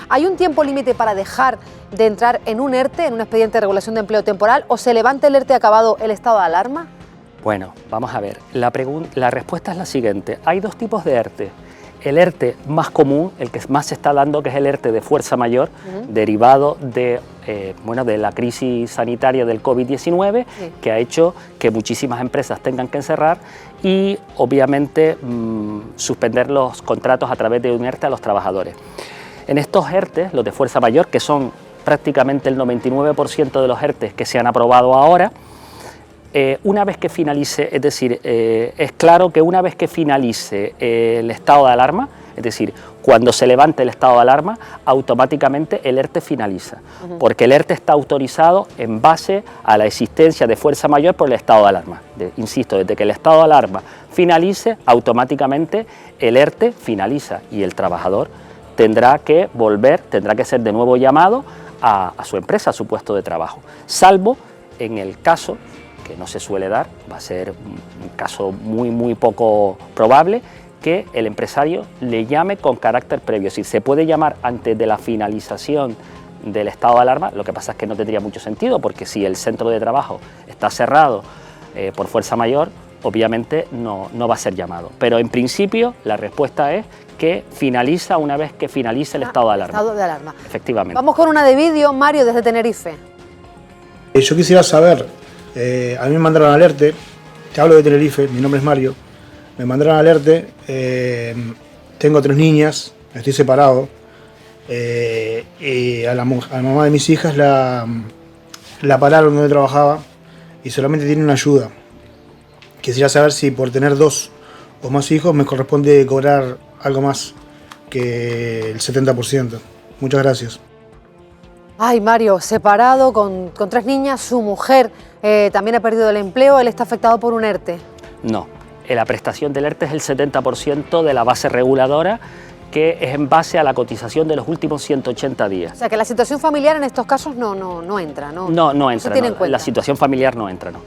¿Hay un tiempo límite para dejar de entrar en un ERTE, en un expediente de regulación de empleo temporal, o se levanta el ERTE acabado el estado de alarma? Bueno, vamos a ver. La respuesta es la siguiente. Hay dos tipos de ERTE. El ERTE más común, el que más se está dando, que es el ERTE de fuerza mayor, derivado de, de la crisis sanitaria del COVID-19, que ha hecho que muchísimas empresas tengan que encerrar y, obviamente, suspender los contratos a través de un ERTE a los trabajadores. En estos ERTE, los de fuerza mayor, que son prácticamente el 99% de los ERTE que se han aprobado ahora, una vez que finalice, es decir, es claro que una vez que finalice el estado de alarma, es decir, cuando se levante el estado de alarma, automáticamente el ERTE finaliza, porque el ERTE está autorizado en base a la existencia de fuerza mayor por el estado de alarma. Insisto, desde que el estado de alarma finalice, automáticamente el ERTE finaliza y el trabajador tendrá que volver, tendrá que ser de nuevo llamado a su empresa, a su puesto de trabajo, salvo en el caso que no se suele dar, va a ser un caso muy poco probable, que el empresario le llame con carácter previo. Si se puede llamar antes de la finalización del estado de alarma, lo que pasa es que no tendría mucho sentido, porque si el centro de trabajo está cerrado por fuerza mayor, obviamente no va a ser llamado. Pero en principio la respuesta es que finaliza una vez que finalice el estado de alarma. Estado de alarma. Efectivamente. Vamos con una de vídeo, Mario, desde Tenerife. Yo quisiera saber, a mí me mandaron al ERTE, te hablo de Tenerife, mi nombre es Mario, me mandaron al ERTE, tengo 3 niñas, estoy separado, y a la mamá de mis hijas la pararon donde trabajaba y solamente tiene una ayuda. Quisiera saber si por tener 2 o más hijos me corresponde cobrar algo más que el 70%. Muchas gracias. Ay, Mario, separado, con 3 niñas, su mujer también ha perdido el empleo, él está afectado por un ERTE. No, la prestación del ERTE es el 70% de la base reguladora, que es en base a la cotización de los últimos 180 días. O sea, que la situación familiar en estos casos no entra, ¿no? No entra, se tiene en cuenta. La situación familiar no entra, no.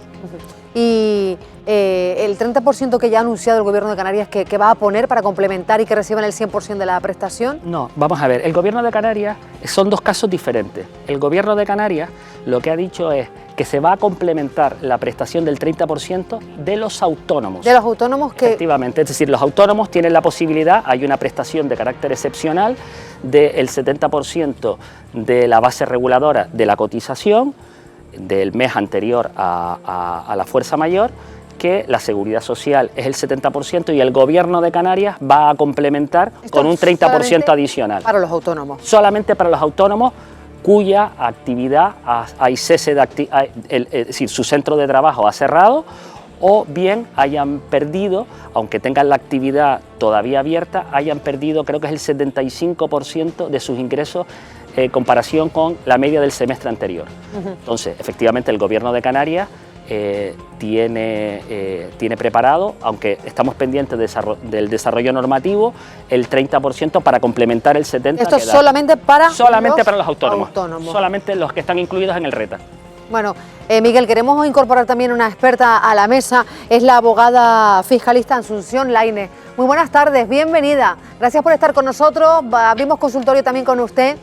Y el 30% que ya ha anunciado el Gobierno de Canarias que va a poner para complementar y que reciban el 100% de la prestación. No, vamos a ver, el Gobierno de Canarias son 2 casos diferentes. El Gobierno de Canarias lo que ha dicho es que se va a complementar la prestación del 30% de los autónomos. De los autónomos que... Efectivamente, es decir, los autónomos tienen la posibilidad, hay una prestación de carácter excepcional del 70% de la base reguladora de la cotización del mes anterior a la fuerza mayor, que la seguridad social es el 70% y el Gobierno de Canarias va a complementar con un 30% adicional. Para los autónomos. Solamente para los autónomos cuya actividad hay cese de actividad, es decir, su centro de trabajo ha cerrado, o bien hayan perdido, aunque tengan la actividad todavía abierta, hayan perdido, creo que es el 75% de sus ingresos en comparación con la media del semestre anterior. Entonces, efectivamente, el Gobierno de Canarias tiene preparado, aunque estamos pendientes del desarrollo normativo, el 30% para complementar el 70%. Esto es solamente para los autónomos, solamente los que están incluidos en el RETA. Bueno, Miguel, queremos incorporar también una experta a la mesa, es la abogada fiscalista Asunción Lainez. Muy buenas tardes, bienvenida. Gracias por estar con nosotros, abrimos consultorio también con usted,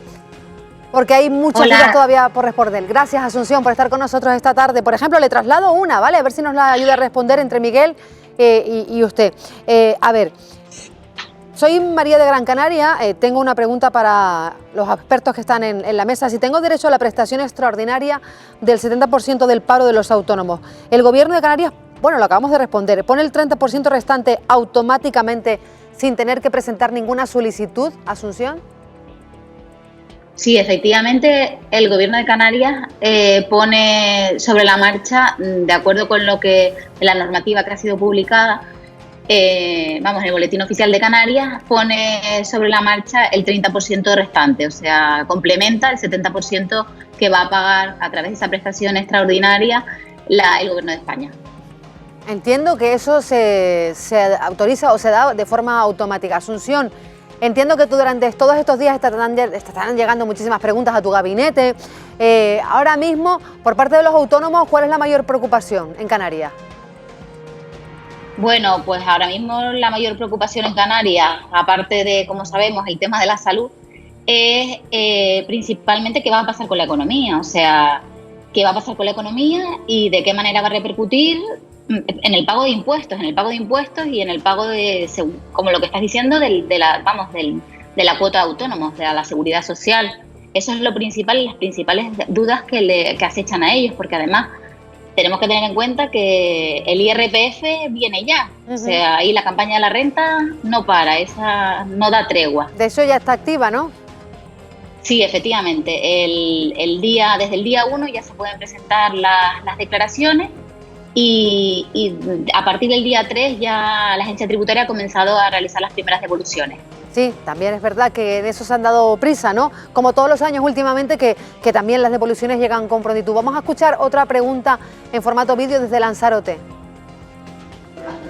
porque hay muchas dudas todavía por responder. Gracias, Asunción, por estar con nosotros esta tarde. Por ejemplo, le traslado una, ¿vale? A ver si nos la ayuda a responder entre Miguel y usted. A ver, soy María de Gran Canaria, tengo una pregunta para los expertos que están en la mesa. Si tengo derecho a la prestación extraordinaria del 70% del paro de los autónomos, el Gobierno de Canarias, bueno, lo acabamos de responder, pone el 30% restante automáticamente sin tener que presentar ninguna solicitud, Asunción. Sí, efectivamente, el Gobierno de Canarias pone sobre la marcha, de acuerdo con lo que la normativa que ha sido publicada, en el Boletín Oficial de Canarias, pone sobre la marcha el 30% restante, o sea, complementa el 70% que va a pagar a través de esa prestación extraordinaria el Gobierno de España. Entiendo que eso se autoriza o se da de forma automática. Asunción, entiendo que tú durante todos estos días están llegando muchísimas preguntas a tu gabinete. Ahora mismo, por parte de los autónomos, ¿cuál es la mayor preocupación en Canarias? Bueno, pues ahora mismo la mayor preocupación en Canarias, aparte de, como sabemos, el tema de la salud, es principalmente qué va a pasar con la economía, o sea, qué va a pasar con la economía y de qué manera va a repercutir en el pago de impuestos, y en el pago de, como lo que estás diciendo, de la cuota de autónomos, de la seguridad social. Eso es lo principal, las principales dudas que acechan a ellos, porque además tenemos que tener en cuenta que el IRPF viene ya. O sea, ahí la campaña de la renta no para, esa no da tregua. De eso ya está activa, ¿no? Sí, efectivamente. Desde el día 1 ya se pueden presentar las declaraciones y a partir del día 3 ya la agencia tributaria ha comenzado a realizar las primeras devoluciones. Sí, también es verdad que en eso se han dado prisa, ¿no? Como todos los años últimamente que también las devoluciones llegan con prontitud. Vamos a escuchar otra pregunta en formato vídeo desde Lanzarote.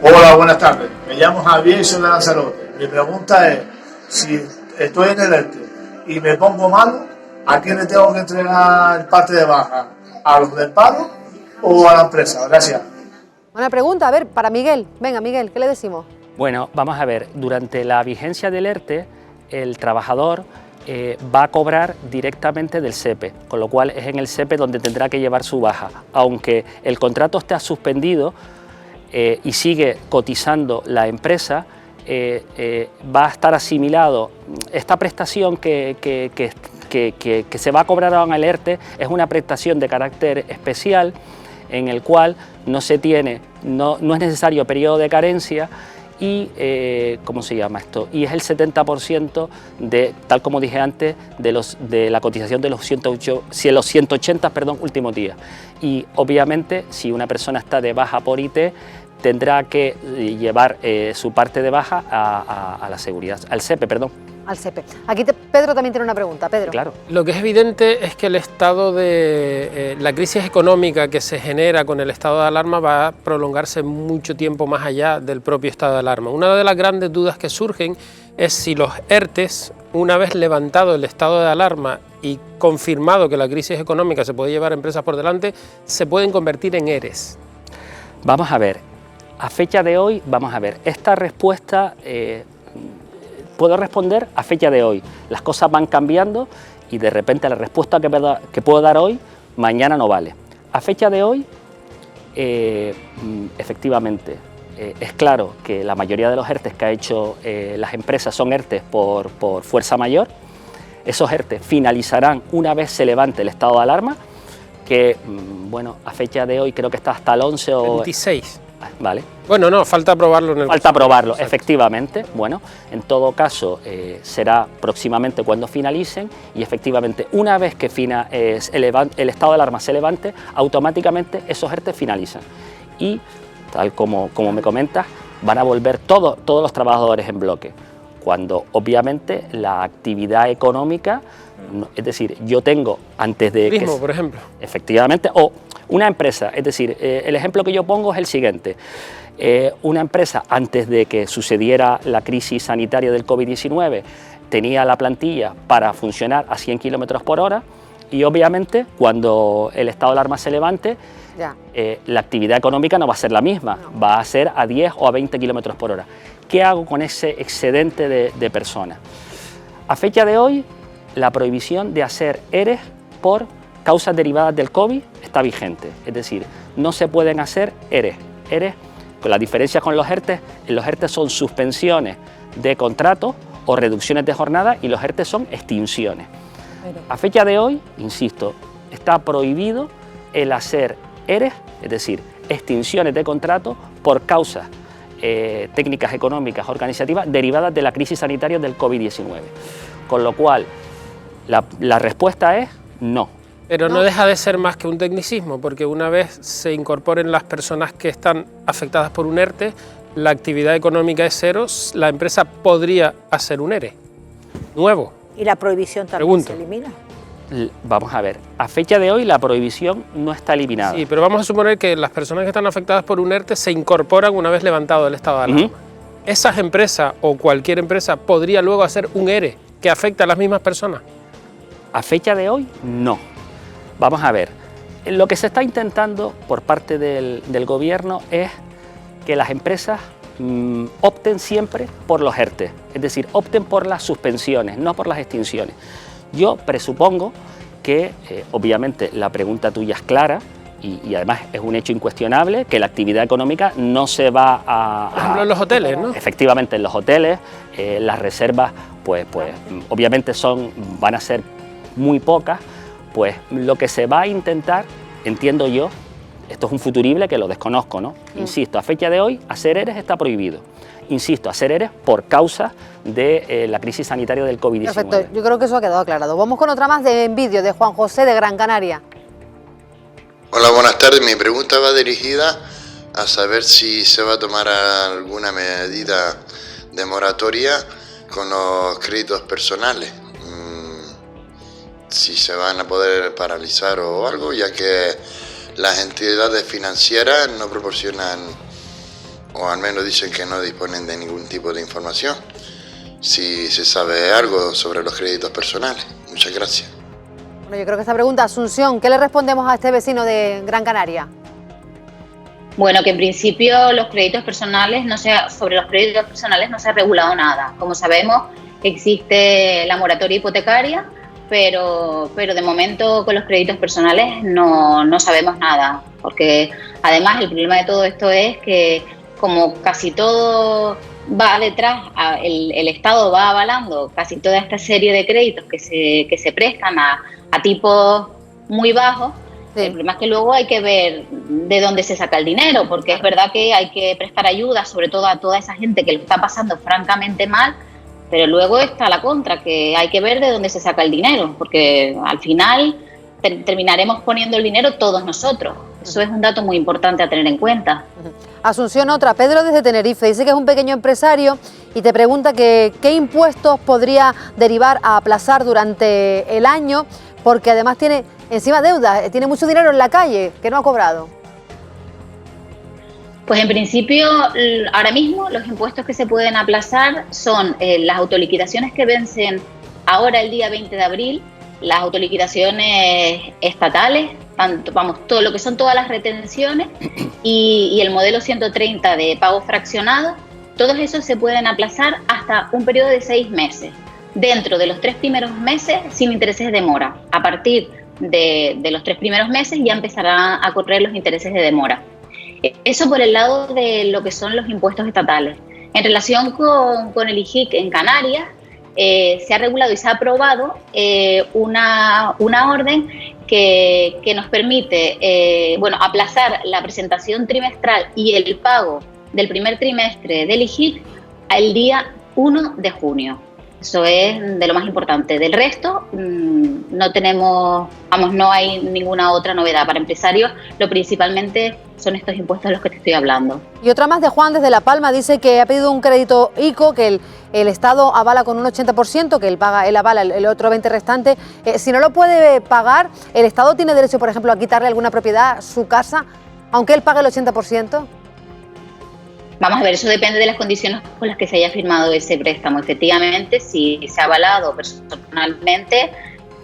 Hola, buenas tardes. Me llamo Javier y soy de Lanzarote. Mi pregunta es, si estoy en el ERTE y me pongo malo, ¿a quién le tengo que entregar parte de baja? ¿A los del paro o a la empresa? Gracias. Una pregunta, a ver, para Miguel. Venga, Miguel, ¿qué le decimos? Bueno, vamos a ver, durante la vigencia del ERTE, el trabajador va a cobrar directamente del SEPE, con lo cual es en el SEPE donde tendrá que llevar su baja. Aunque el contrato esté suspendido y sigue cotizando la empresa, va a estar asimilado. Esta prestación que se va a cobrar ahora en el ERTE es una prestación de carácter especial en el cual no es necesario periodo de carencia y, ¿cómo se llama esto? Y es el 70% de, tal como dije antes, de la cotización de los 180 últimos días. Y obviamente, si una persona está de baja por IT, tendrá que llevar su parte de baja a la seguridad, al SEPE, perdón. Al SEPE. Aquí Pedro también tiene una pregunta. Pedro. Claro. Lo que es evidente es que el estado de la crisis económica que se genera con el estado de alarma va a prolongarse mucho tiempo más allá del propio estado de alarma. Una de las grandes dudas que surgen es si los ERTES, una vez levantado el estado de alarma y confirmado que la crisis económica se puede llevar a empresas por delante, se pueden convertir en ERES. Vamos a ver, a fecha de hoy, esta respuesta puedo responder a fecha de hoy. Las cosas van cambiando y de repente la respuesta que puedo dar hoy, mañana no vale. A fecha de hoy, efectivamente, es claro que la mayoría de los ERTES que ha hecho las empresas son ERTES por fuerza mayor. Esos ERTES finalizarán una vez se levante el estado de alarma, que, bueno, a fecha de hoy creo que está hasta el 11 o... 26. Vale. Bueno, no, falta aprobarlo en el... Falta aprobarlo, Exacto. Efectivamente. Bueno, en todo caso, será próximamente cuando finalicen y efectivamente una vez que el estado de alarma se levante, automáticamente esos ERTE finalizan. Y, tal como me comentas, van a volver todos los trabajadores en bloque, cuando obviamente la actividad económica, es decir, yo tengo antes de... Turismo, por ejemplo. Efectivamente, o una empresa, es decir, el ejemplo que yo pongo es el siguiente. Una empresa, antes de que sucediera la crisis sanitaria del COVID-19, tenía la plantilla para funcionar a 100 kilómetros por hora y obviamente cuando el estado de alarma se levante, la actividad económica no va a ser la misma, va a ser a 10 o a 20 kilómetros por hora. ¿Qué hago con ese excedente de personas? A fecha de hoy, la prohibición de hacer ERES por causas derivadas del COVID está vigente, es decir, no se pueden hacer ERES. Con la diferencia con los ERTES, los ERTES son suspensiones de contratos o reducciones de jornada y los ERTES son extinciones. A fecha de hoy, insisto, está prohibido el hacer ERES, es decir, extinciones de contratos por causas técnicas económicas organizativas derivadas de la crisis sanitaria del COVID-19. Con lo cual, la respuesta es no. Pero no deja de ser más que un tecnicismo, porque una vez se incorporen las personas que están afectadas por un ERTE, la actividad económica es cero, la empresa podría hacer un ERE nuevo. ¿Y la prohibición también Pregunto. se elimina? Vamos a ver, a fecha de hoy la prohibición no está eliminada. Sí, pero vamos a suponer que las personas que están afectadas por un ERTE se incorporan una vez levantado el estado de alarma. ¿Esas empresas o cualquier empresa podría luego hacer un ERE que afecta a las mismas personas? A fecha de hoy, no. Vamos a ver, lo que se está intentando por parte del gobierno es que las empresas opten siempre por los ERTE, es decir, opten por las suspensiones, no por las extinciones. Yo presupongo que, obviamente, la pregunta tuya es clara y además es un hecho incuestionable, que la actividad económica no se va a... Por ejemplo, en los hoteles, ¿no? Efectivamente, en los hoteles, las reservas, pues obviamente van a ser muy pocas, pues lo que se va a intentar, entiendo yo, esto es un futurible que lo desconozco, ¿no? Insisto, a fecha de hoy, hacer ERES está prohibido. Insisto, hacer ERES por causa de la crisis sanitaria del COVID-19. Perfecto, yo creo que eso ha quedado aclarado. Vamos con otra más de vídeo de Juan José de Gran Canaria. Hola, buenas tardes. Mi pregunta va dirigida a saber si se va a tomar alguna medida de moratoria con los créditos personales. Si se van a poder paralizar o algo, ya que las entidades financieras no proporcionan, o al menos dicen que no disponen de ningún tipo de información. Si se sabe algo sobre los créditos personales. Muchas gracias. Bueno, yo creo que esta pregunta, Asunción, ¿qué le respondemos a este vecino de Gran Canaria? Bueno, que en principio los créditos personales sobre los créditos personales no se ha regulado nada. Como sabemos, existe la moratoria hipotecaria, pero de momento con los créditos personales no sabemos nada, porque además el problema de todo esto es que como casi todo va detrás, el Estado va avalando casi toda esta serie de créditos que se prestan a tipos muy bajos. Sí. El problema es que luego hay que ver de dónde se saca el dinero, porque es verdad que hay que prestar ayuda, sobre todo a toda esa gente que lo está pasando francamente mal, pero luego está la contra, que hay que ver de dónde se saca el dinero, porque al final terminaremos poniendo el dinero todos nosotros. Eso es un dato muy importante a tener en cuenta. Asunción, otra. Pedro desde Tenerife dice que es un pequeño empresario y te pregunta que qué impuestos podría derivar a aplazar durante el año, porque además tiene encima deuda, tiene mucho dinero en la calle que no ha cobrado. Pues en principio, ahora mismo los impuestos que se pueden aplazar son las autoliquidaciones que vencen ahora el día 20 de abril, las autoliquidaciones estatales, todo lo que son todas las retenciones y el modelo 130 de pago fraccionado, todos esos se pueden aplazar hasta un periodo de 6 meses. Dentro de los 3 primeros meses, sin intereses de demora. A partir de los 3 primeros meses ya empezarán a correr los intereses de demora. Eso por el lado de lo que son los impuestos estatales. En relación con el IJIC en Canarias, se ha regulado y se ha aprobado una orden que nos permite aplazar la presentación trimestral y el pago del primer trimestre del IJIC al día 1 de junio. Eso es de lo más importante. Del resto, no hay ninguna otra novedad. Para empresarios, lo principalmente son estos impuestos de los que te estoy hablando. Y otra más de Juan desde La Palma, dice que ha pedido un crédito ICO, que el Estado avala con un 80%, que él avala el otro 20% restante. Si no lo puede pagar, ¿el Estado tiene derecho, por ejemplo, a quitarle alguna propiedad, su casa, aunque él pague el 80%? Vamos a ver, eso depende de las condiciones con las que se haya firmado ese préstamo. Efectivamente, si se ha avalado personalmente,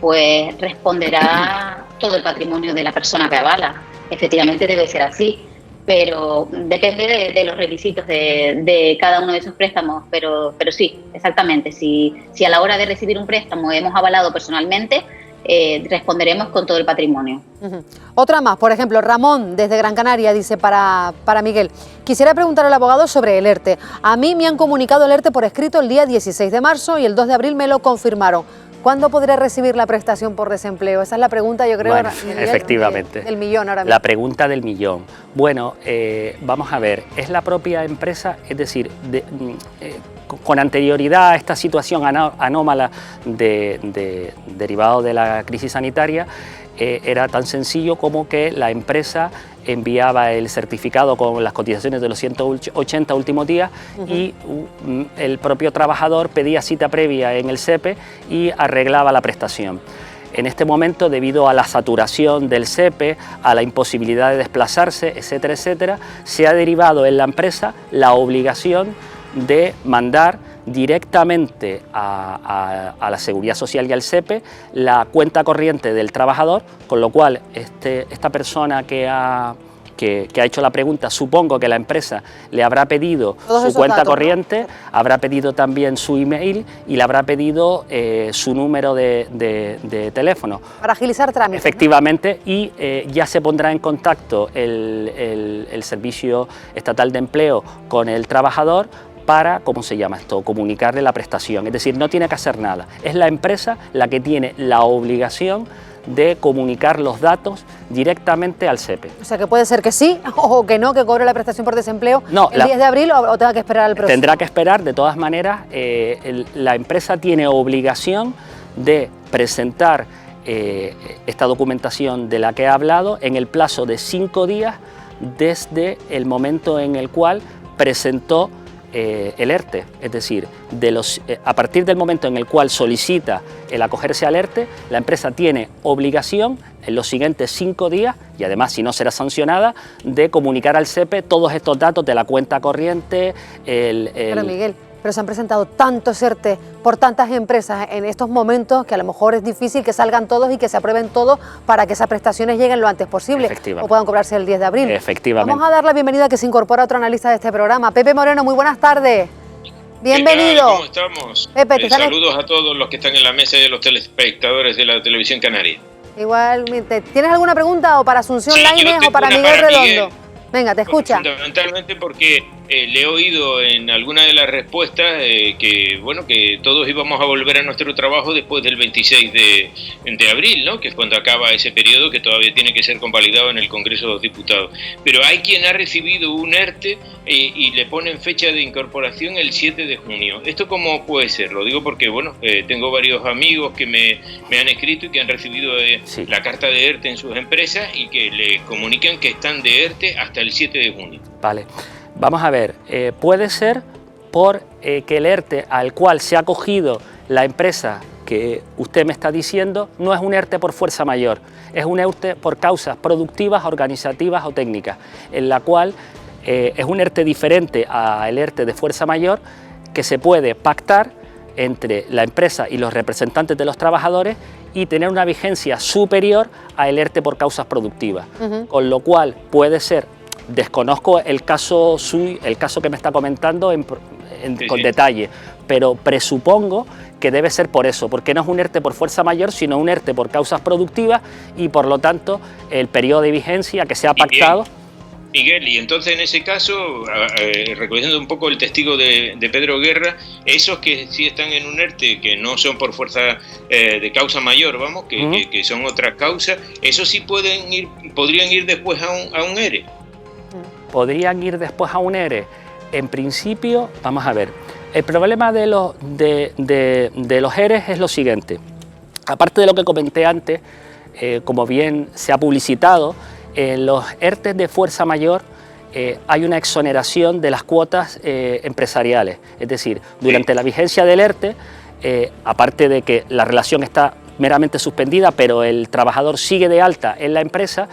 pues responderá todo el patrimonio de la persona que avala. Efectivamente debe ser así, pero depende de los requisitos de cada uno de esos préstamos. Pero sí, exactamente, si a la hora de recibir un préstamo hemos avalado personalmente, responderemos con todo el patrimonio. Otra más, por ejemplo, Ramón desde Gran Canaria dice para Miguel: quisiera preguntar al abogado sobre el ERTE. A mí me han comunicado el ERTE por escrito el día 16 de marzo y el 2 de abril me lo confirmaron. ¿Cuándo podré recibir la prestación por desempleo? Esa es la pregunta, yo creo, bueno, efectivamente, del millón ahora mismo. La pregunta del millón. Bueno, vamos a ver, es la propia empresa, es decir, con anterioridad a esta situación anómala derivado de la crisis sanitaria, era tan sencillo como que la empresa enviaba el certificado con las cotizaciones de los 180 últimos días y el propio trabajador pedía cita previa en el SEPE y arreglaba la prestación. En este momento, debido a la saturación del SEPE, a la imposibilidad de desplazarse, etcétera, etcétera, se ha derivado en la empresa la obligación de mandar directamente a la Seguridad Social y al SEPE la cuenta corriente del trabajador, con lo cual esta persona que ha que ha hecho la pregunta, supongo que la empresa le habrá pedido su cuenta datos, corriente, ¿no? habrá pedido también su email y le habrá pedido su número de teléfono. Para agilizar trámites. Efectivamente, ¿no? Y ya se pondrá en contacto el Servicio Estatal de Empleo con el trabajador para, ¿cómo se llama esto?, comunicarle la prestación. Es decir, no tiene que hacer nada. Es la empresa la que tiene la obligación de comunicar los datos directamente al SEPE. O sea, que puede ser que sí o que no, que cobre la prestación por desempleo No, el 10 de abril o tenga que esperar al próximo. Tendrá que esperar, de todas maneras, la empresa tiene obligación de presentar esta documentación de la que he hablado en el plazo de 5 días desde el momento en el cual presentó el ERTE, es decir, a partir del momento en el cual solicita el acogerse al ERTE, la empresa tiene obligación en los siguientes 5 días, y además si no será sancionada, de comunicar al SEPE todos estos datos de la cuenta corriente. Pero Miguel, pero se han presentado tantos ERTE por tantas empresas en estos momentos que a lo mejor es difícil que salgan todos y que se aprueben todos para que esas prestaciones lleguen lo antes posible o puedan cobrarse el 10 de abril. Efectivamente. Vamos a dar la bienvenida a que se incorpora otro analista de este programa. Pepe Moreno, muy buenas tardes. Bienvenido. ¿Cómo estamos? Pepe, saludos a todos los que están en la mesa y a los telespectadores de la televisión canaria. Igualmente. ¿Tienes alguna pregunta o para Asunción Sí, Lainez o para Miguel Redondo? Venga, te escucha. Fundamentalmente porque le he oído en alguna de las respuestas que todos íbamos a volver a nuestro trabajo después del 26 de abril, ¿no? Que es cuando acaba ese periodo que todavía tiene que ser convalidado en el Congreso de los Diputados. Pero hay quien ha recibido un ERTE y le ponen fecha de incorporación el 7 de junio. ¿Esto cómo puede ser? Lo digo porque tengo varios amigos que me han escrito y que han recibido la carta de ERTE en sus empresas y que le comunican que están de ERTE hasta el 7 de junio. Vale. Vamos a ver, puede ser por que el ERTE al cual se ha acogido la empresa que usted me está diciendo no es un ERTE por fuerza mayor, es un ERTE por causas productivas, organizativas o técnicas, en la cual es un ERTE diferente al ERTE de fuerza mayor que se puede pactar entre la empresa y los representantes de los trabajadores y tener una vigencia superior al ERTE por causas productivas, con lo cual puede ser. Desconozco el caso que me está comentando con detalle, pero presupongo que debe ser por eso, porque no es un ERTE por fuerza mayor, sino un ERTE por causas productivas y por lo tanto el periodo de vigencia que se ha pactado. Miguel, y entonces en ese caso, recogiendo un poco el testigo de Pedro Guerra, esos que sí están en un ERTE, que no son por fuerza de causa mayor, que son otras causas, esos sí podrían ir después a un ERE. Podrían ir después a un ERE. En principio, vamos a ver, el problema de los EREs es lo siguiente. Aparte de lo que comenté antes, como bien se ha publicitado, en los ERTEs de fuerza mayor hay una exoneración de las cuotas empresariales. Es decir, durante la vigencia del ERTE, aparte de que la relación está meramente suspendida, pero el trabajador sigue de alta en la empresa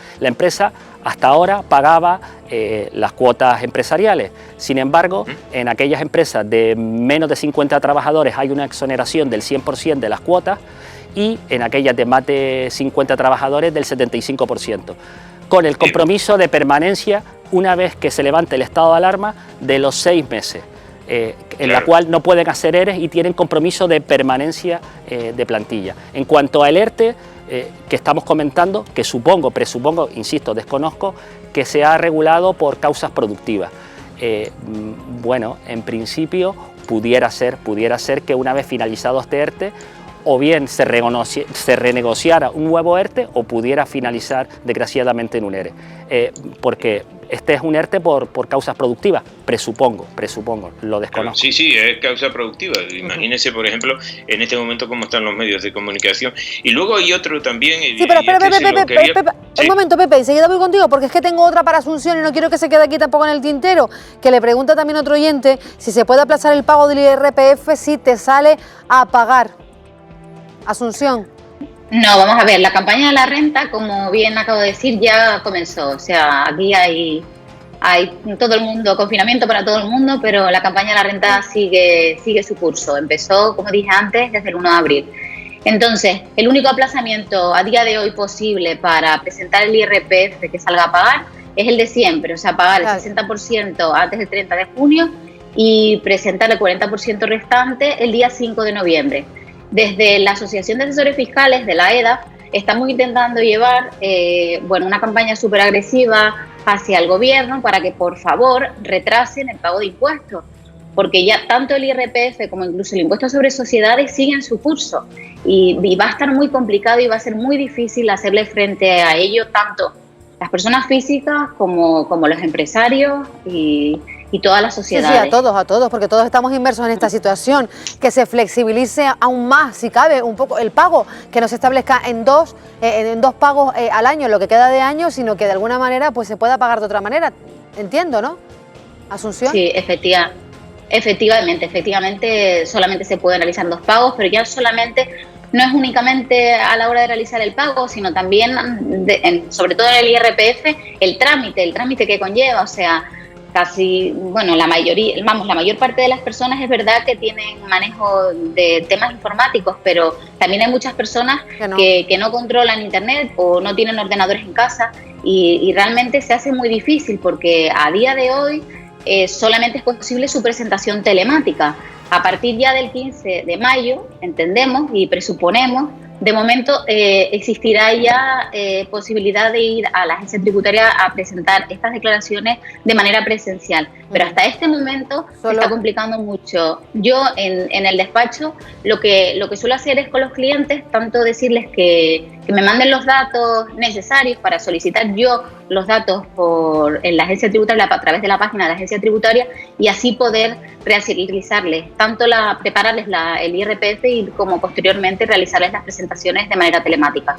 hasta ahora pagaba las cuotas empresariales. Sin embargo, en aquellas empresas de menos de 50 trabajadores hay una exoneración del 100% de las cuotas y en aquellas de más de 50 trabajadores del 75%, con el compromiso de permanencia una vez que se levante el estado de alarma de los 6 meses. En la cual no pueden hacer ERES y tienen compromiso de permanencia de plantilla. En cuanto al ERTE que estamos comentando, que presupongo, insisto, desconozco, que se ha regulado por causas productivas. Bueno, en principio pudiera ser que una vez finalizado este ERTE, o bien se renegociara un nuevo ERTE o pudiera finalizar desgraciadamente en un ERE. Porque este es un ERTE por causas productivas, presupongo, lo desconozco. Sí, es causa productiva. Imagínese, por ejemplo, en este momento cómo están los medios de comunicación. Y luego hay otro también... Sí, pero espera, Pepe, un momento, Pepe, enseguida voy contigo, porque es que tengo otra para Asunción y no quiero que se quede aquí tampoco en el tintero, que le pregunta también otro oyente si se puede aplazar el pago del IRPF si te sale a pagar. Asunción. No, vamos a ver, la campaña de la renta, como bien acabo de decir, ya comenzó. O sea, aquí hay todo el mundo, confinamiento para todo el mundo, pero la campaña de la renta sigue su curso. Empezó, como dije antes, desde el 1 de abril. Entonces, el único aplazamiento a día de hoy posible para presentar el IRPF que salga a pagar es el de siempre, o sea, pagar el 60% antes del 30 de junio y presentar el 40% restante el día 5 de noviembre. Desde la Asociación de Asesores Fiscales de la EDA estamos intentando llevar una campaña súper agresiva hacia el gobierno para que por favor retrasen el pago de impuestos, porque ya tanto el IRPF como incluso el impuesto sobre sociedades siguen su curso y va a estar muy complicado y va a ser muy difícil hacerle frente a ello tanto las personas físicas como los empresarios y todas las sociedades. Sí, a todos, porque todos estamos inmersos en esta situación, que se flexibilice aún más, si cabe, un poco el pago, que no se establezca en dos pagos al año, lo que queda de año, sino que de alguna manera pues se pueda pagar de otra manera. Entiendo, ¿no, Asunción? Sí, efectivamente, solamente se pueden realizar 2 pagos, pero ya solamente no es únicamente a la hora de realizar el pago, sino también, sobre todo en el IRPF, el trámite que conlleva, o sea, la mayor parte de las personas es verdad que tienen manejo de temas informáticos, pero también hay muchas personas que no controlan internet o no tienen ordenadores en casa y realmente se hace muy difícil porque a día de hoy solamente es posible su presentación telemática. A partir ya del 15 de mayo, entendemos y presuponemos, de momento existirá ya posibilidad de ir a la agencia tributaria a presentar estas declaraciones de manera presencial. Pero hasta este momento se está complicando mucho. Yo en el despacho lo que suelo hacer es con los clientes, tanto decirles que me manden los datos necesarios para solicitar yo los datos en la agencia tributaria a través de la página de la agencia tributaria y así poder realizarles, tanto prepararles el IRPF y como posteriormente realizarles las presentaciones de manera telemática.